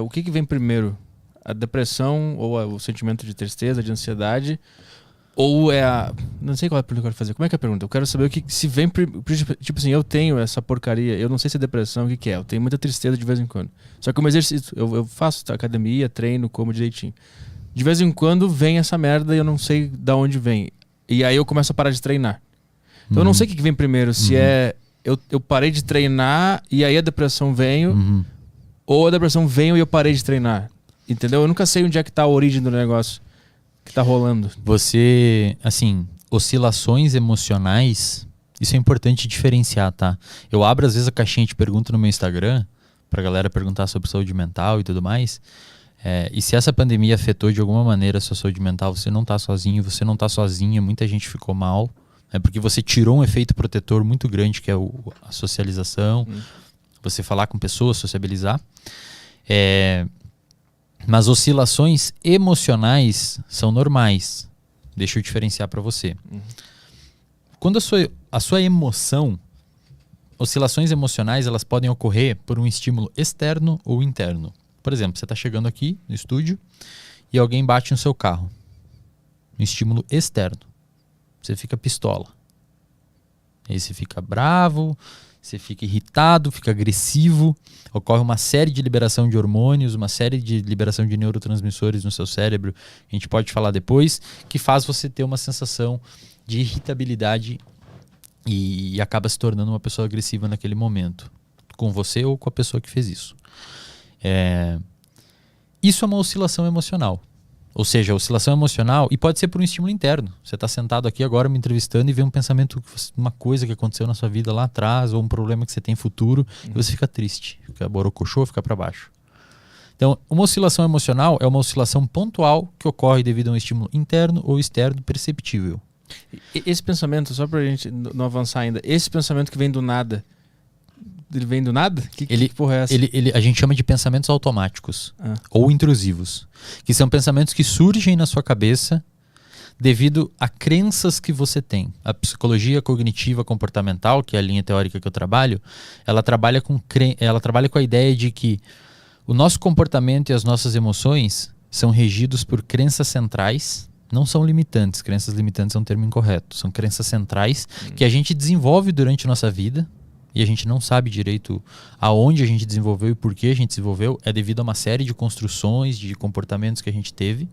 o que vem primeiro? A depressão ou o sentimento de tristeza, de ansiedade? Ou é a... Não sei qual é a pergunta que eu quero fazer. Como é que é a pergunta? Eu quero saber o que se vem... Tipo assim, eu tenho essa porcaria, eu não sei se é depressão, o que é. Eu tenho muita tristeza de vez em quando. Só que o meu exercício, eu faço academia, treino, como direitinho. De vez em quando vem essa merda e eu não sei de onde vem. E aí eu começo a parar de treinar. Então eu não sei o que vem primeiro. Se é... Eu parei de treinar e aí a depressão veio... Ou a depressão veio e eu parei de treinar. Entendeu? Eu nunca sei onde é que tá a origem do negócio que tá rolando. Você, assim, oscilações emocionais, isso é importante diferenciar, tá? Eu abro às vezes a caixinha de pergunta no meu Instagram, pra galera perguntar sobre saúde mental e tudo mais. E se essa pandemia afetou de alguma maneira a sua saúde mental, você não tá sozinho, você não tá sozinha, muita gente ficou mal. É porque você tirou um efeito protetor muito grande, que é a socialização, você falar com pessoas, sociabilizar. Mas oscilações emocionais são normais. Deixa eu diferenciar para você. Quando a sua emoção, oscilações emocionais, elas podem ocorrer por um estímulo externo ou interno. Por exemplo, você está chegando aqui no estúdio e alguém bate no seu carro. Um estímulo externo. Você fica pistola. Aí você fica bravo, você fica irritado, fica agressivo, ocorre uma série de liberação de hormônios, uma série de liberação de neurotransmissores no seu cérebro, a gente pode falar depois, que faz você ter uma sensação de irritabilidade e acaba se tornando uma pessoa agressiva naquele momento, com você ou com a pessoa que fez isso. Isso é uma oscilação emocional. Ou seja, a oscilação emocional, e pode ser por um estímulo interno. Você está sentado aqui agora me entrevistando e vê um pensamento, uma coisa que aconteceu na sua vida lá atrás, ou um problema que você tem futuro, e você fica triste, fica borocochô, fica para baixo. Então, uma oscilação emocional é uma oscilação pontual que ocorre devido a um estímulo interno ou externo perceptível. Esse pensamento, só para a gente não avançar ainda, esse pensamento que vem do nada, ele vem do nada? Que porra é essa? A gente chama de pensamentos automáticos ou intrusivos, que são pensamentos que surgem na sua cabeça devido a crenças que você tem. A psicologia cognitiva comportamental, que é a linha teórica que eu trabalho, ela trabalha com a ideia de que o nosso comportamento e as nossas emoções são regidos por crenças centrais. Não são limitantes, crenças limitantes é um termo incorreto, são crenças centrais que a gente desenvolve durante a nossa vida. E a gente não sabe direito aonde a gente desenvolveu e por que a gente desenvolveu, é devido a uma série de construções, de comportamentos que a gente teve.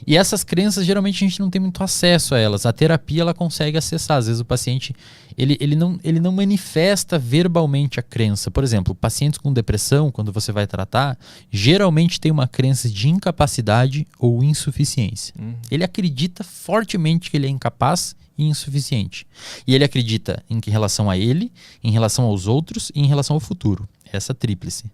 E essas crenças, geralmente a gente não tem muito acesso a elas. A terapia, ela consegue acessar. Às vezes o paciente, ele não manifesta verbalmente a crença. Por exemplo, pacientes com depressão, quando você vai tratar, geralmente tem uma crença de incapacidade ou insuficiência. Ele acredita fortemente que ele é incapaz e insuficiente. E ele acredita em relação a ele, em relação aos outros e em relação ao futuro. Essa tríplice.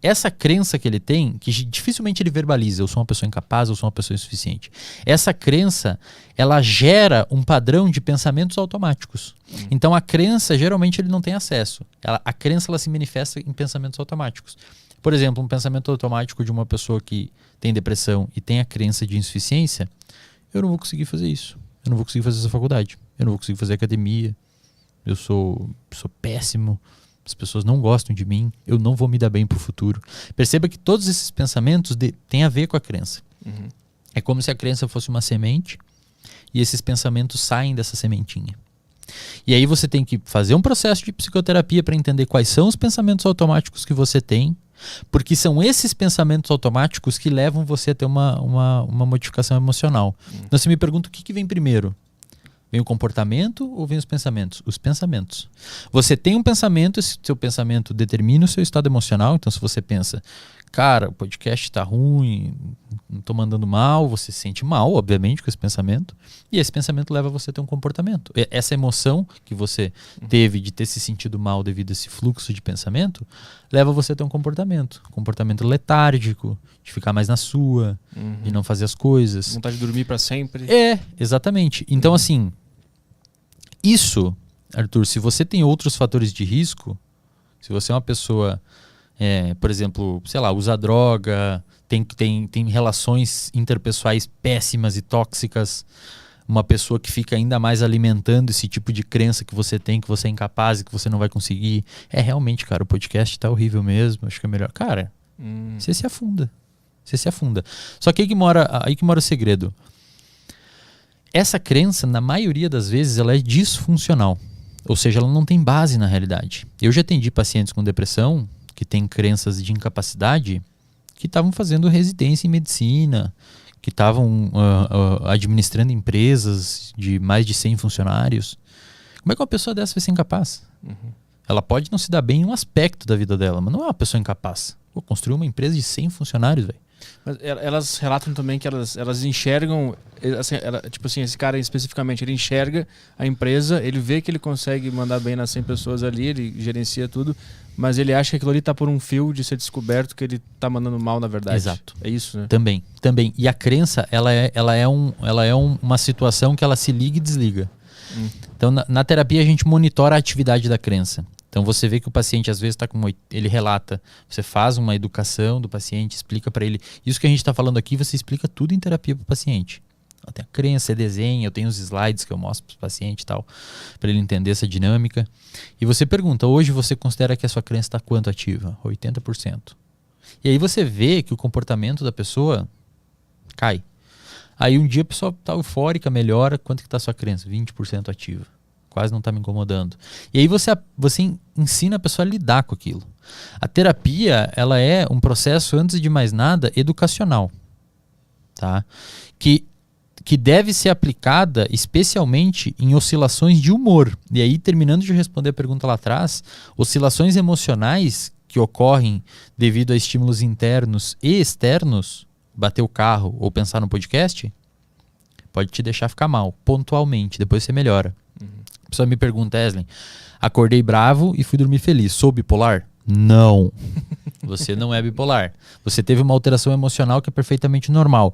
Essa crença que ele tem, que dificilmente ele verbaliza, eu sou uma pessoa incapaz, eu sou uma pessoa insuficiente. Essa crença, ela gera um padrão de pensamentos automáticos. Então a crença, geralmente ele não tem acesso. A crença, ela se manifesta em pensamentos automáticos. Por exemplo, um pensamento automático de uma pessoa que tem depressão e tem a crença de insuficiência, eu não vou conseguir fazer isso. Eu não vou conseguir fazer essa faculdade. Eu não vou conseguir fazer academia. Eu sou péssimo. As pessoas não gostam de mim. Eu não vou me dar bem pro futuro. Perceba que todos esses pensamentos têm a ver com a crença. É como se a crença fosse uma semente e esses pensamentos saem dessa sementinha. E aí você tem que fazer um processo de psicoterapia para entender quais são os pensamentos automáticos que você tem, porque são esses pensamentos automáticos que levam você a ter uma modificação emocional. Então você me pergunta o que vem primeiro? Vem o comportamento ou vem os pensamentos? Os pensamentos. Você tem um pensamento, esse seu pensamento determina o seu estado emocional. Então se você pensa, cara, o podcast tá ruim, não tô mandando mal, você se sente mal, obviamente, com esse pensamento. E esse pensamento leva você a ter um comportamento. Essa emoção que você teve de ter se sentido mal devido a esse fluxo de pensamento, leva você a ter um comportamento. Comportamento letárgico, de ficar mais na sua, de não fazer as coisas. Vontade de dormir para sempre. Exatamente. Então, assim, isso, Arthur, se você tem outros fatores de risco, se você é uma pessoa... por exemplo, sei lá, usa droga, tem relações interpessoais péssimas e tóxicas, uma pessoa que fica ainda mais alimentando esse tipo de crença que você tem, que você é incapaz e que você não vai conseguir. Realmente, cara, o podcast tá horrível mesmo, acho que é melhor. Cara, Você se afunda. Você se afunda. Só que aí que mora o segredo. Essa crença, na maioria das vezes, ela é disfuncional. Ou seja, ela não tem base na realidade. Eu já atendi pacientes com depressão que têm crenças de incapacidade que estavam fazendo residência em medicina, que estavam administrando empresas de mais de 100 funcionários. Como é que uma pessoa dessa vai ser incapaz? Ela pode não se dar bem em um aspecto da vida dela, mas não é uma pessoa incapaz. Pô, construir uma empresa de 100 funcionários, velho. Mas elas relatam também que elas enxergam, assim, tipo assim, esse cara especificamente, ele enxerga a empresa, ele vê que ele consegue mandar bem nas 100 pessoas ali, ele gerencia tudo, mas ele acha que aquilo ali tá por um fio de ser descoberto que ele tá mandando mal na verdade. Exato. É isso, né? Também. E a crença, ela é uma situação que ela se liga e desliga. Então, na terapia, a gente monitora a atividade da crença. Então, você vê que o paciente, às vezes, está com ele relata, você faz uma educação do paciente, explica para ele. Isso que a gente está falando aqui, você explica tudo em terapia para o paciente. Tem a crença, você desenha, eu tenho os slides que eu mostro para o paciente e tal, para ele entender essa dinâmica. E você pergunta, hoje você considera que a sua crença está quanto ativa? 80%. E aí você vê que o comportamento da pessoa cai. Aí um dia a pessoa está eufórica, melhora, quanto que está a sua crença? 20% ativa. Quase não está me incomodando. E aí você ensina a pessoa a lidar com aquilo. A terapia, ela é um processo, antes de mais nada, educacional. Tá? Que deve ser aplicada especialmente em oscilações de humor. E aí, terminando de responder a pergunta lá atrás, oscilações emocionais que ocorrem devido a estímulos internos e externos, bater o carro ou pensar no podcast, pode te deixar ficar mal, pontualmente, depois você melhora. A pessoa me pergunta, Eslen, acordei bravo e fui dormir feliz, sou bipolar? Não, você não é bipolar. Você teve uma alteração emocional que é perfeitamente normal.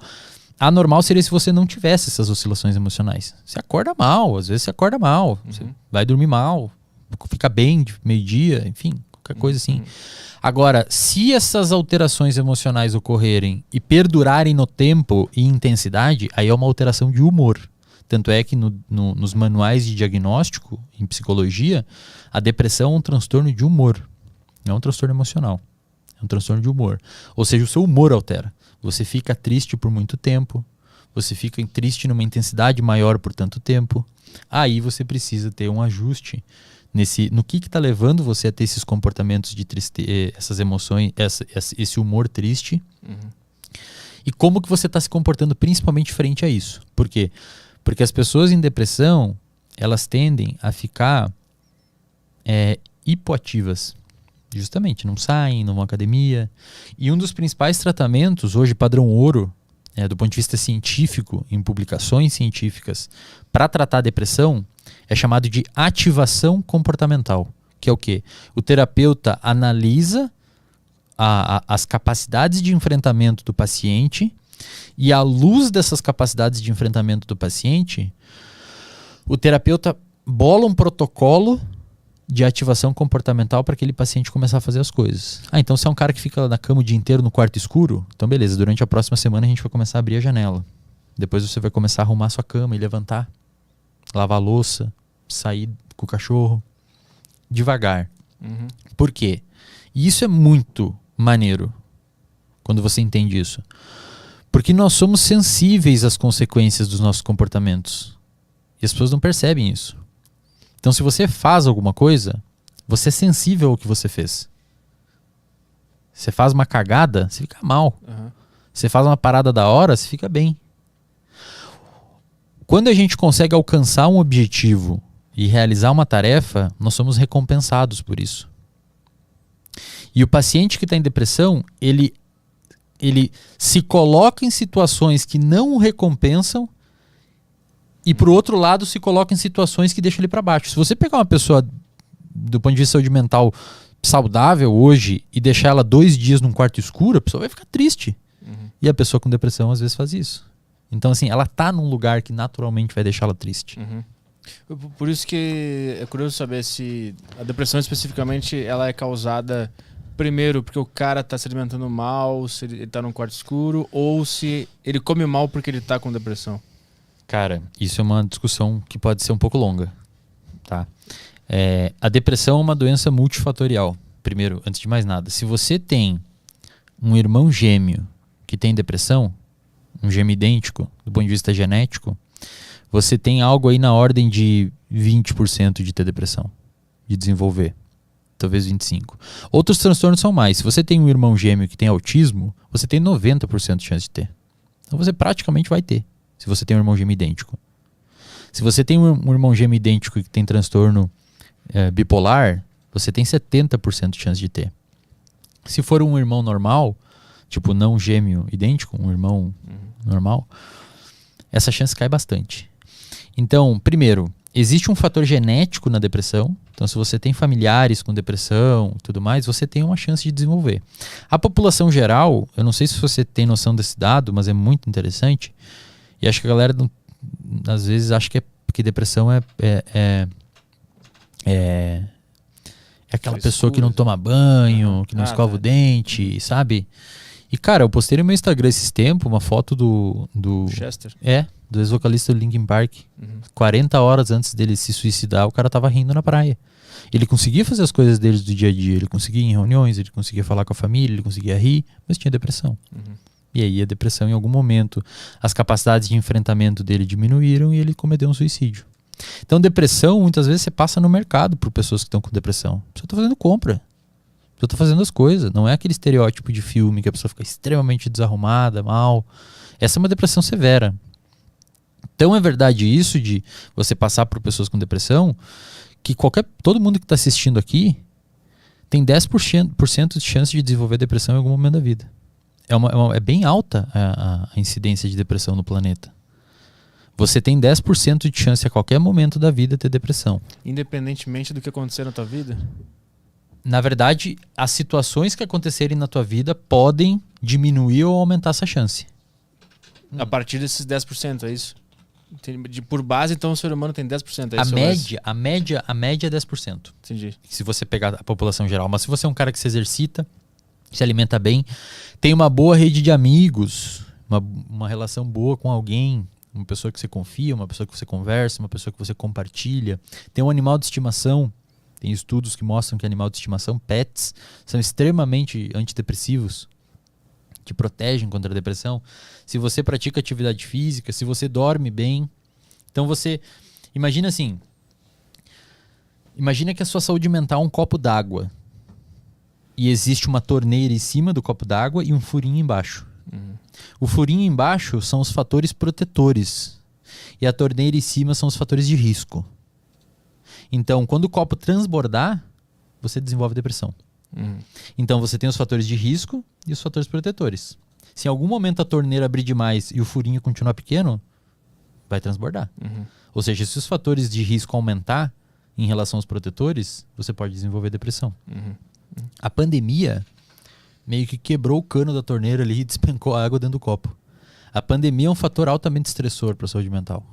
Anormal seria se você não tivesse essas oscilações emocionais. Você acorda mal, às vezes você acorda mal, você vai dormir mal, fica bem de meio-dia, enfim, qualquer coisa assim. Agora, se essas alterações emocionais ocorrerem e perdurarem no tempo e intensidade, aí é uma alteração de humor. Tanto é que nos manuais de diagnóstico, em psicologia, a depressão é um transtorno de humor. Não é um transtorno emocional. É um transtorno de humor. Ou seja, o seu humor altera. Você fica triste por muito tempo. Você fica triste numa intensidade maior por tanto tempo. Aí você precisa ter um ajuste no que está levando você a ter esses comportamentos de tristeza, essas emoções, esse humor triste. E como que você está se comportando principalmente frente a isso. Por quê? Porque as pessoas em depressão, elas tendem a ficar hipoativas. Justamente, não saem, não vão à academia. E um dos principais tratamentos, hoje padrão ouro, do ponto de vista científico, em publicações científicas, para tratar a depressão, é chamado de ativação comportamental. Que é o quê? O terapeuta analisa as capacidades de enfrentamento do paciente e, à luz dessas capacidades de enfrentamento do paciente, o terapeuta bola um protocolo de ativação comportamental para aquele paciente começar a fazer as coisas. Então se é um cara que fica na cama o dia inteiro no quarto escuro, então beleza, durante a próxima semana a gente vai começar a abrir a janela. Depois você vai começar a arrumar a sua cama e levantar, lavar a louça, sair com o cachorro, devagar. Por quê? E isso é muito maneiro quando você entende isso. Porque nós somos sensíveis às consequências dos nossos comportamentos. E as pessoas não percebem isso. Então, se você faz alguma coisa, você é sensível ao que você fez. Você faz uma cagada, você fica mal. Você faz uma parada da hora, você fica bem. Quando a gente consegue alcançar um objetivo e realizar uma tarefa, nós somos recompensados por isso. E o paciente que está em depressão, ele se coloca em situações que não o recompensam e, por outro lado, se coloca em situações que deixam ele para baixo. Se você pegar uma pessoa, do ponto de vista de saúde mental, saudável hoje e deixar ela 2 dias num quarto escuro, a pessoa vai ficar triste. E a pessoa com depressão, às vezes, faz isso. Então, assim, ela tá num lugar que naturalmente vai deixá-la triste. Por isso que é curioso saber se a depressão, especificamente, ela é causada... Primeiro, porque o cara tá se alimentando mal, se ele tá num quarto escuro, ou se ele come mal porque ele tá com depressão. Cara, isso é uma discussão que pode ser um pouco longa. Tá? A depressão é uma doença multifatorial. Primeiro, antes de mais nada, se você tem um irmão gêmeo que tem depressão, um gêmeo idêntico, do ponto de vista genético, você tem algo aí na ordem de 20% de ter depressão, de desenvolver. Talvez 25%. Outros transtornos são mais. Se você tem um irmão gêmeo que tem autismo, você tem 90% de chance de ter. Então você praticamente vai ter, se você tem um irmão gêmeo idêntico. Se você tem um irmão gêmeo idêntico que tem transtorno bipolar, você tem 70% de chance de ter. Se for um irmão normal, tipo não gêmeo idêntico, um irmão normal, essa chance cai bastante. Então, primeiro, existe um fator genético na depressão. Então, se você tem familiares com depressão e tudo mais, você tem uma chance de desenvolver. A população geral, eu não sei se você tem noção desse dado, mas é muito interessante. E acho que a galera, às vezes, acha que depressão é aquela pessoa que não toma banho, que não escova o dente, sabe? E, cara, eu postei no meu Instagram esses tempos uma foto do Chester? Do ex-vocalista do Linkin Park. 40 horas antes dele se suicidar, o cara tava rindo na praia. Ele conseguia fazer as coisas dele do dia a dia, ele conseguia ir em reuniões, ele conseguia falar com a família, ele conseguia rir, mas tinha depressão. E aí a depressão, em algum momento, as capacidades de enfrentamento dele diminuíram e ele cometeu um suicídio. Então, depressão, muitas vezes você passa no mercado por pessoas que estão com depressão. A pessoa tá fazendo compra. A pessoa tá fazendo as coisas. Não é aquele estereótipo de filme que a pessoa fica extremamente desarrumada, mal. Essa é uma depressão severa. Então é verdade isso de você passar por pessoas com depressão, que todo mundo que está assistindo aqui tem 10% de chance de desenvolver depressão em algum momento da vida. É bem alta a incidência de depressão no planeta. Você tem 10% de chance a qualquer momento da vida ter depressão. Independentemente do que acontecer na tua vida? Na verdade, as situações que acontecerem na tua vida podem diminuir ou aumentar essa chance. A partir desses 10%, é isso? Por base, então, o ser humano tem 10%. É a média é 10%. Entendi. Se você pegar a população geral. Mas se você é um cara que se exercita, se alimenta bem, tem uma boa rede de amigos, uma relação boa com alguém, uma pessoa que você confia, uma pessoa que você conversa, uma pessoa que você compartilha, tem um animal de estimação. Tem estudos que mostram que animal de estimação, pets, são extremamente antidepressivos, te protegem contra a depressão. Se você pratica atividade física, se você dorme bem. Então você... Imagina assim. Imagina que a sua saúde mental é um copo d'água. E existe uma torneira em cima do copo d'água e um furinho embaixo. O furinho embaixo são os fatores protetores. E a torneira em cima são os fatores de risco. Então, quando o copo transbordar, você desenvolve depressão. Então você tem os fatores de risco e os fatores protetores. Se em algum momento a torneira abrir demais e o furinho continuar pequeno, vai transbordar. Ou seja, se os fatores de risco aumentar em relação aos protetores, você pode desenvolver depressão. A pandemia meio que quebrou o cano da torneira ali e despencou a água dentro do copo. A pandemia é um fator altamente estressor para a saúde mental.